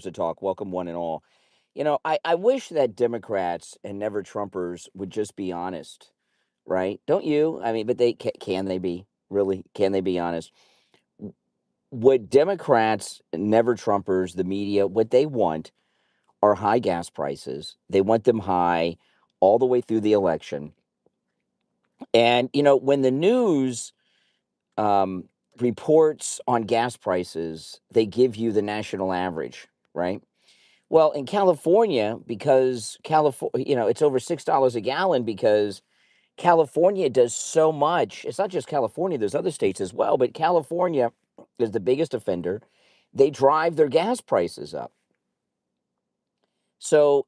to talk. Welcome, one and all. I wish that Democrats and never Trumpers would just be honest, right? Don't you? I mean, but can they be really? Can they be honest? What Democrats, never Trumpers, the media, what they want are high gas prices. They want them high all the way through the election. And when the news um, reports on gas prices, they give you the national average, right? Well, in California, because California, it's over $6 a gallon because California does so much. It's not just California, there's other states as well, but California is the biggest offender. They drive their gas prices up. So,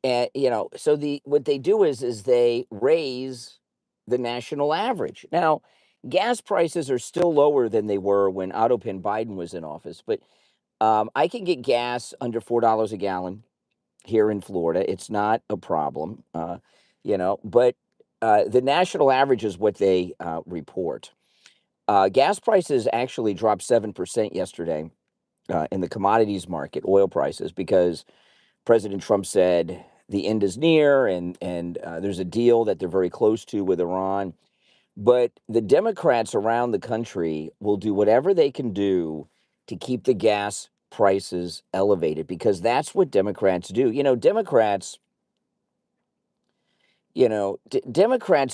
so what they do is they raise the national average. Now, gas prices are still lower than they were when Autopin Biden was in office, but I can get gas under $4 a gallon here in Florida. It's not a problem, but the national average is what they report. Gas prices actually dropped 7% yesterday in the commodities market, oil prices, because President Trump said the end is near, and there's a deal that they're very close to with Iran. But the Democrats around the country will do whatever they can do to keep the gas prices elevated because that's what Democrats do. Democrats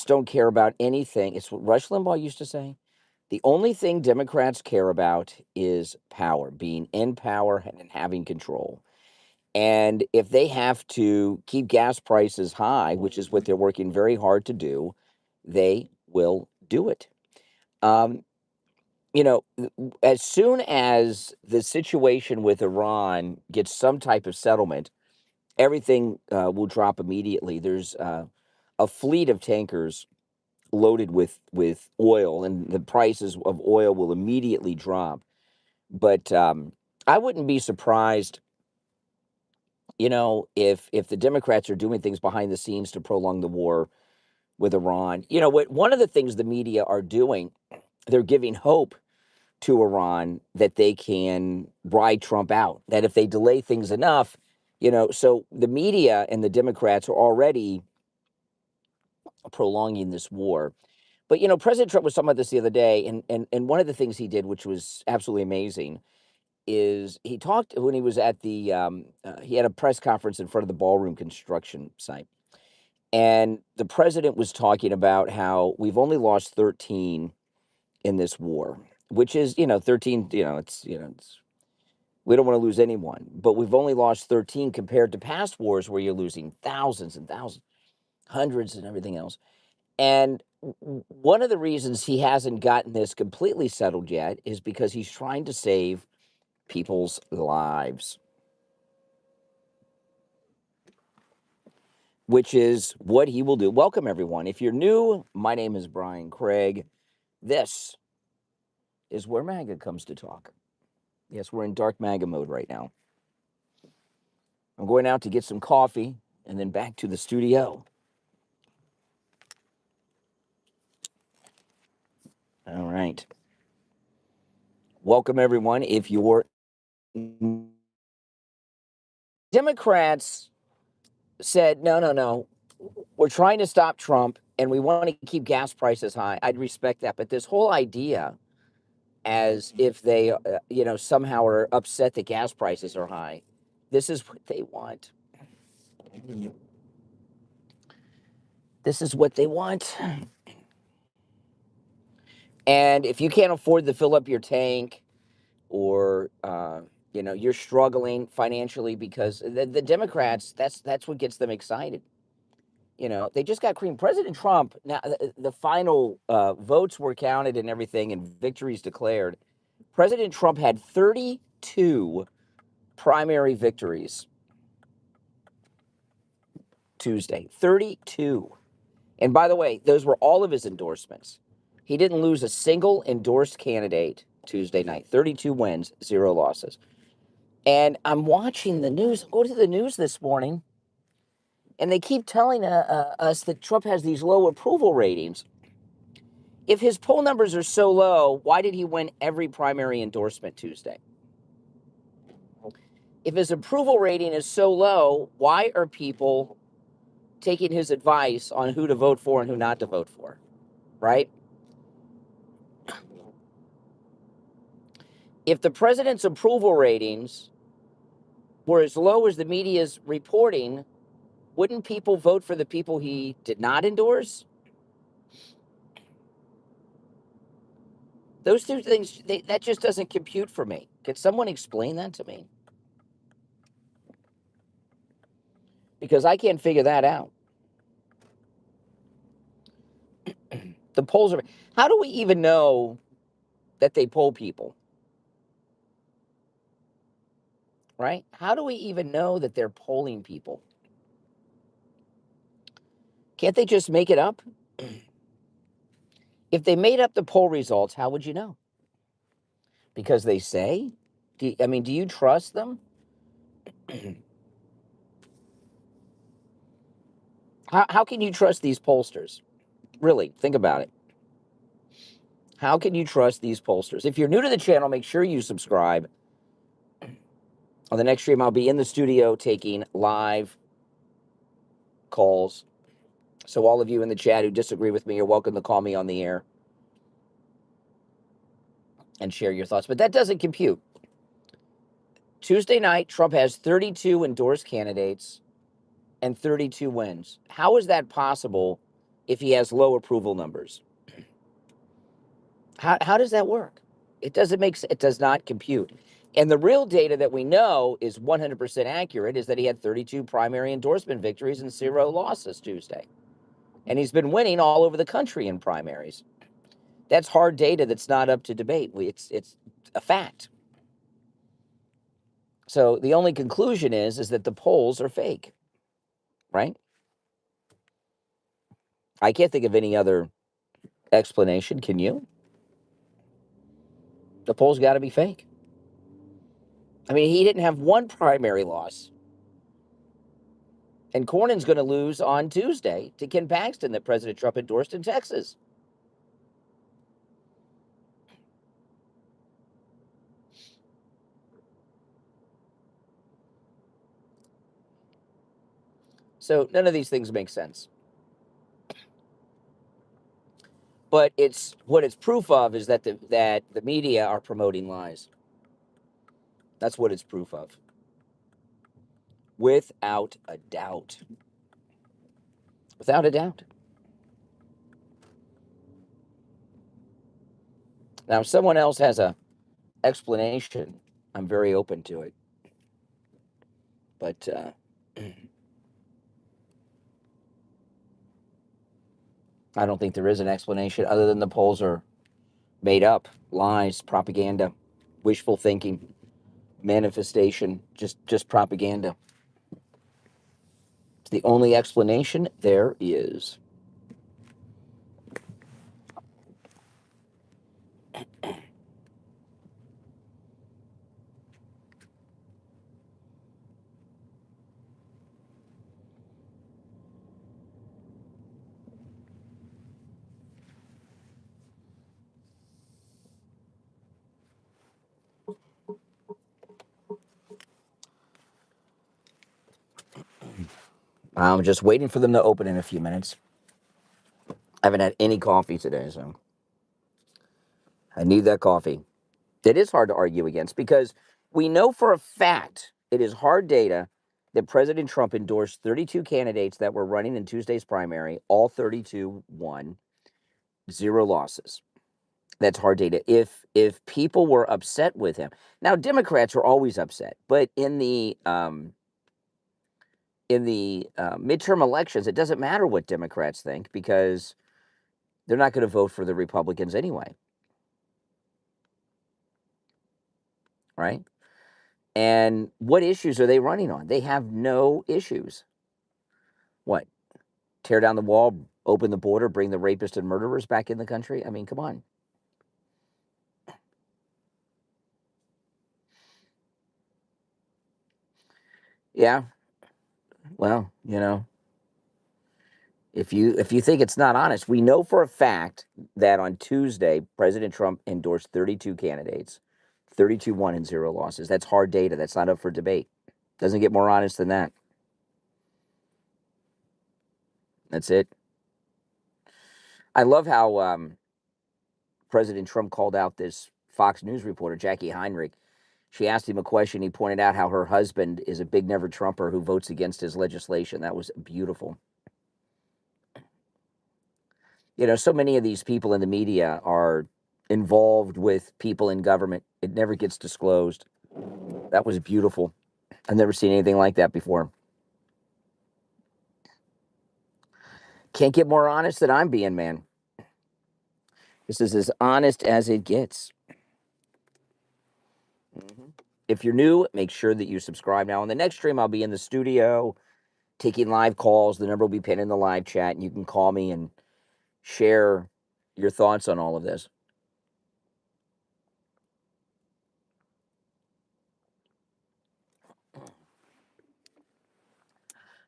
don't care about anything. It's what Rush Limbaugh used to say. The only thing Democrats care about is power, being in power and having control. And if they have to keep gas prices high, which is what they're working very hard to do, they will do it. Um, as soon as the situation with Iran gets some type of settlement, everything will drop immediately. There's a fleet of tankers loaded with oil, and the prices of oil will immediately drop. But I wouldn't be surprised, if the Democrats are doing things behind the scenes to prolong the war with Iran. One of the things the media are doing, they're giving hope to Iran that they can ride Trump out, that if they delay things enough, so the media and the Democrats are already prolonging this war. But, President Trump was talking about this the other day, and one of the things he did, which was absolutely amazing, is he talked when he was at he had a press conference in front of the ballroom construction site. And the president was talking about how we've only lost 13 in this war, which is, 13, we don't want to lose anyone, but we've only lost 13 compared to past wars where you're losing thousands and thousands, hundreds and everything else. And one of the reasons he hasn't gotten this completely settled yet is because he's trying to save people's lives, which is what he will do. Welcome, everyone. If you're new, my name is Brian Craig. This is where MAGA comes to talk. Yes, we're in dark MAGA mode right now. I'm going out to get some coffee and then back to the studio. All right. Welcome, everyone. If you're Democrats said, no, we're trying to stop Trump and we want to keep gas prices high, I'd respect that. But this whole idea as if they, somehow are upset that gas prices are high, this is what they want. This is what they want. And if you can't afford to fill up your tank, or you're struggling financially, because the Democrats, that's what gets them excited. They just got creamed. President Trump, now the final votes were counted and everything, and victories declared. President Trump had 32 primary victories Tuesday. 32. And by the way, those were all of his endorsements. He didn't lose a single endorsed candidate Tuesday night. 32 wins, 0 losses. And I'm watching the news. Go to the news this morning, and they keep telling us that Trump has these low approval ratings. If his poll numbers are so low, why did he win every primary endorsement Tuesday? if his approval rating is so low, why are people taking his advice on who to vote for and who not to vote for, right? If the president's approval ratings were as low as the media's reporting, wouldn't people vote for the people he did not endorse? Those two things, that just doesn't compute for me. Can someone explain that to me? Because I can't figure that out. The polls are... How do we even know that they poll people? Right? How do we even know that they're polling people? Can't they just make it up? If they made up the poll results, how would you know? Because they say? Do you trust them? How can you trust these pollsters? Really, think about it. How can you trust these pollsters? If you're new to the channel, make sure you subscribe. On the next stream, I'll be in the studio taking live calls. So all of you in the chat who disagree with me, you're welcome to call me on the air and share your thoughts. But that doesn't compute. Tuesday night, Trump has 32 endorsed candidates and 32 wins. How is that possible if he has low approval numbers? How does that work? It does not compute. And the real data that we know is 100% accurate is that he had 32 primary endorsement victories and 0 losses Tuesday. And he's been winning all over the country in primaries. That's hard data that's not up to debate. It's a fact. So the only conclusion is that the polls are fake, right? I can't think of any other explanation. Can you? The polls got to be fake. I mean, he didn't have one primary loss. And Cornyn's going to lose on Tuesday to Ken Paxton that President Trump endorsed in Texas. So none of these things make sense. But what it's proof of is that the media are promoting lies. That's what it's proof of. Without a doubt. Without a doubt. Now, if someone else has a explanation, I'm very open to it. But I don't think there is an explanation other than the polls are made up, lies, propaganda, wishful thinking, manifestation, just propaganda. It's the only explanation there is. I'm just waiting for them to open in a few minutes. I haven't had any coffee today, so I need that coffee. It is hard to argue against because we know for a fact, it is hard data, that President Trump endorsed 32 candidates that were running in Tuesday's primary. All 32 won, 0 losses. That's hard data. If people were upset with him, now Democrats are always upset, but in the midterm elections, it doesn't matter what Democrats think because they're not going to vote for the Republicans anyway, right? And what issues are they running on? They have no issues. What? Tear down the wall, open the border, bring the rapists and murderers back in the country? I mean, come on. Yeah. Well, if you think it's not honest, we know for a fact that on Tuesday, President Trump endorsed 32 candidates, 32 won and 0 losses. That's hard data. That's not up for debate. Doesn't get more honest than that. That's it. I love how President Trump called out this Fox News reporter, Jackie Heinrich. She asked him a question. He pointed out how her husband is a big never Trumper who votes against his legislation. That was beautiful. You know, so many of these people in the media are involved with people in government. It never gets disclosed. That was beautiful. I've never seen anything like that before. Can't get more honest than I'm being, man. This is as honest as it gets. Mm-hmm. If you're new, make sure that you subscribe now. On the next stream, I'll be in the studio taking live calls. The number will be pinned in the live chat, and you can call me and share your thoughts on all of this.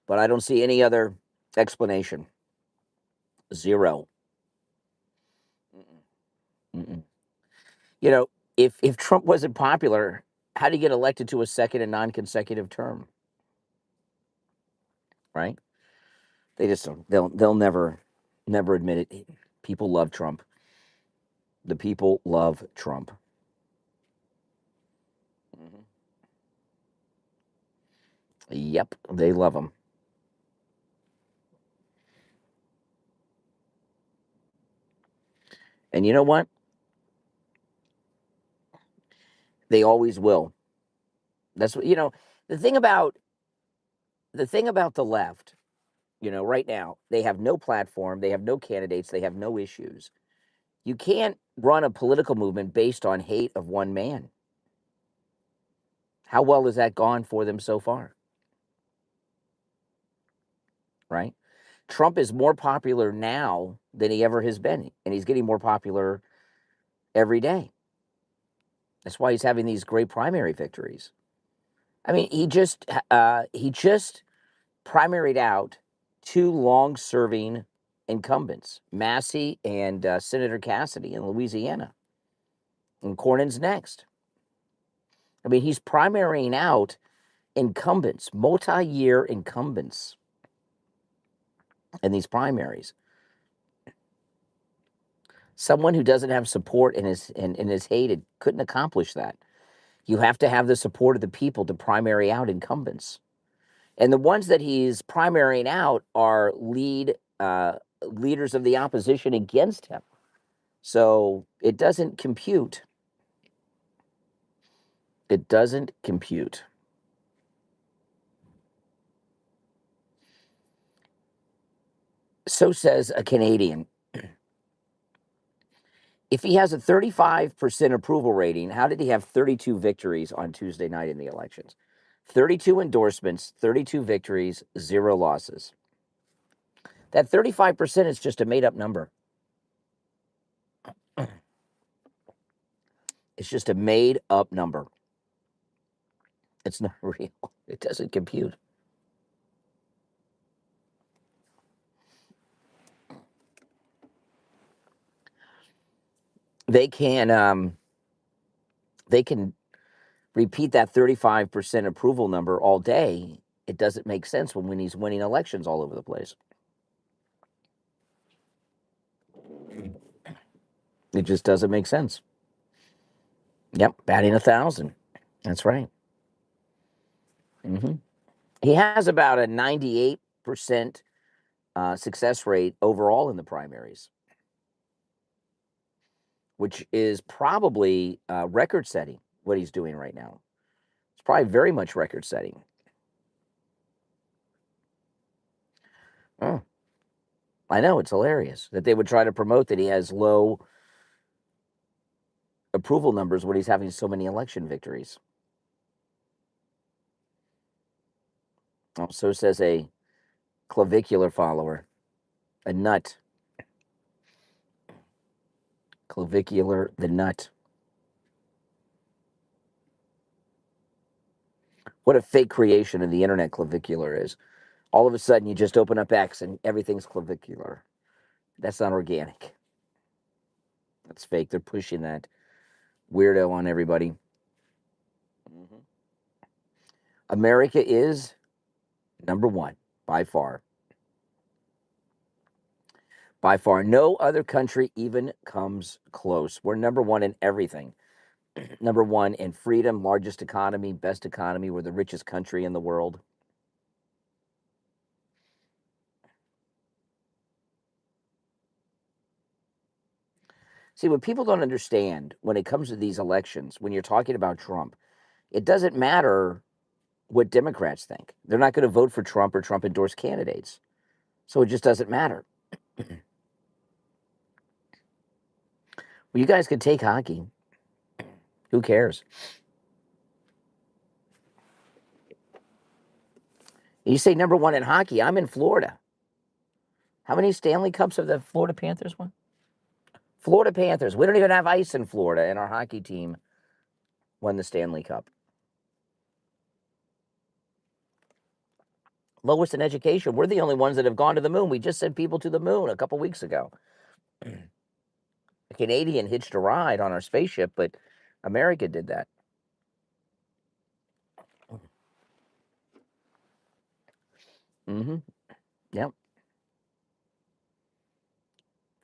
But I don't see any other explanation. Zero. Mm-mm. You know, if Trump wasn't popular, how do you get elected to a second and non-consecutive term? Right? They just don't. They'll never admit it. People love Trump. The people love Trump. Mm-hmm. Yep, they love him. And you know what? They always will. That's what the thing about the left, right now, they have no platform, they have no candidates, they have no issues. You can't run a political movement based on hate of one man. How well has that gone for them so far? Right? Trump is more popular now than he ever has been, and he's getting more popular every day. That's why he's having these great primary victories. I mean, he just primaried out two long-serving incumbents, Massey and Senator Cassidy in Louisiana. And Cornyn's next. I mean, he's primarying out incumbents, multi-year incumbents in these primaries. Someone who doesn't have support and is hated couldn't accomplish that. You have to have the support of the people to primary out incumbents. And the ones that he's primarying out are leaders of the opposition against him. So it doesn't compute. It doesn't compute. So says a Canadian. If he has a 35% approval rating, how did he have 32 victories on Tuesday night in the elections? 32 endorsements, 32 victories, 0 losses. That 35% is just a made-up number. It's just a made-up number. It's not real. It doesn't compute. They can repeat that 35% approval number all day. It doesn't make sense when he's winning elections all over the place. It just doesn't make sense. Yep, batting 1,000. That's right. Mm-hmm. He has about a 98% success rate overall in the primaries, which is probably record-setting, what he's doing right now. It's probably very much record-setting. Oh, I know, it's hilarious that they would try to promote that he has low approval numbers when he's having so many election victories. Oh, so says a clavicular follower, a nut. Clavicular, the nut. What a fake creation of the internet clavicular is. All of a sudden, you just open up X and everything's clavicular. That's not organic. That's fake. They're pushing that weirdo on everybody. Mm-hmm. America is number one by far. By far. No other country even comes close. We're number one in everything. Number one in freedom, largest economy, best economy. We're the richest country in the world. See, what people don't understand when it comes to these elections, when you're talking about Trump, it doesn't matter what Democrats think. They're not going to vote for Trump or Trump endorsed candidates. So it just doesn't matter. Well, you guys could take hockey. Who cares? You say number one in hockey. I'm in Florida. How many Stanley Cups have the Florida Panthers won? Florida Panthers. We don't even have ice in Florida, and our hockey team won the Stanley Cup. Lowest in education. We're the only ones that have gone to the moon. We just sent people to the moon a couple weeks ago. A Canadian hitched a ride on our spaceship, but America did that. Mm-hmm. Yep.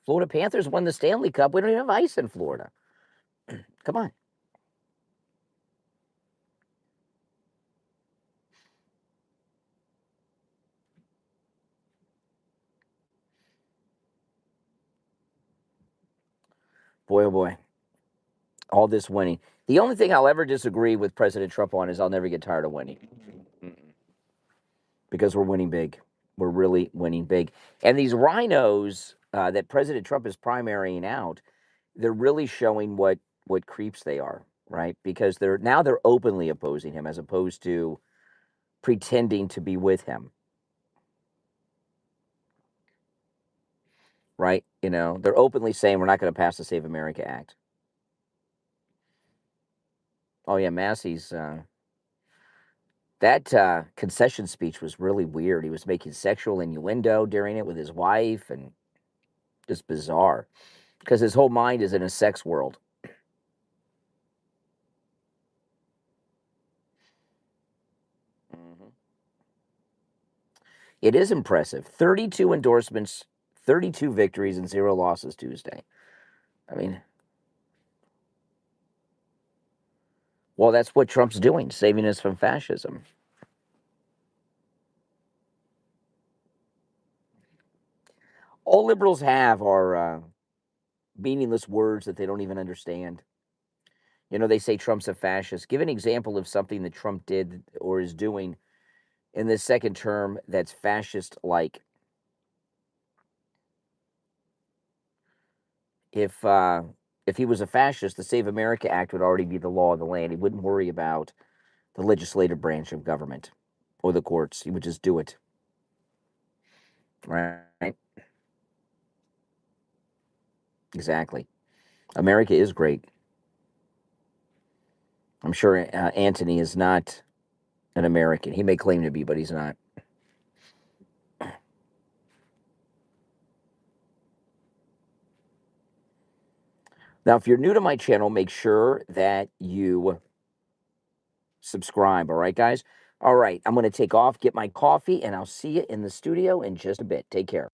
Florida Panthers won the Stanley Cup. We don't even have ice in Florida. Come on. Boy, oh boy. All this winning. The only thing I'll ever disagree with President Trump on is I'll never get tired of winning. Because we're winning big. We're really winning big. And these rhinos that President Trump is primarying out, they're really showing what creeps they are, right? Because they're openly opposing him as opposed to pretending to be with him. Right? You know, they're openly saying we're not going to pass the Save America Act. Oh yeah, Massey's that concession speech was really weird. He was making sexual innuendo during it with his wife, and just bizarre because his whole mind is in a sex world. Mm-hmm. It is impressive. 32 endorsements, 32 victories, and 0 losses Tuesday. I mean, well, that's what Trump's doing, saving us from fascism. All liberals have are meaningless words that they don't even understand. You know, they say Trump's a fascist. Give an example of something that Trump did or is doing in this second term that's fascist-like. If he was a fascist, the Save America Act would already be the law of the land. He wouldn't worry about the legislative branch of government or the courts. He would just do it. Right? Exactly. America is great. I'm sure Anthony is not an American. He may claim to be, but he's not. Now, if you're new to my channel, make sure that you subscribe. All right, guys? All right, I'm going to take off, get my coffee, and I'll see you in the studio in just a bit. Take care.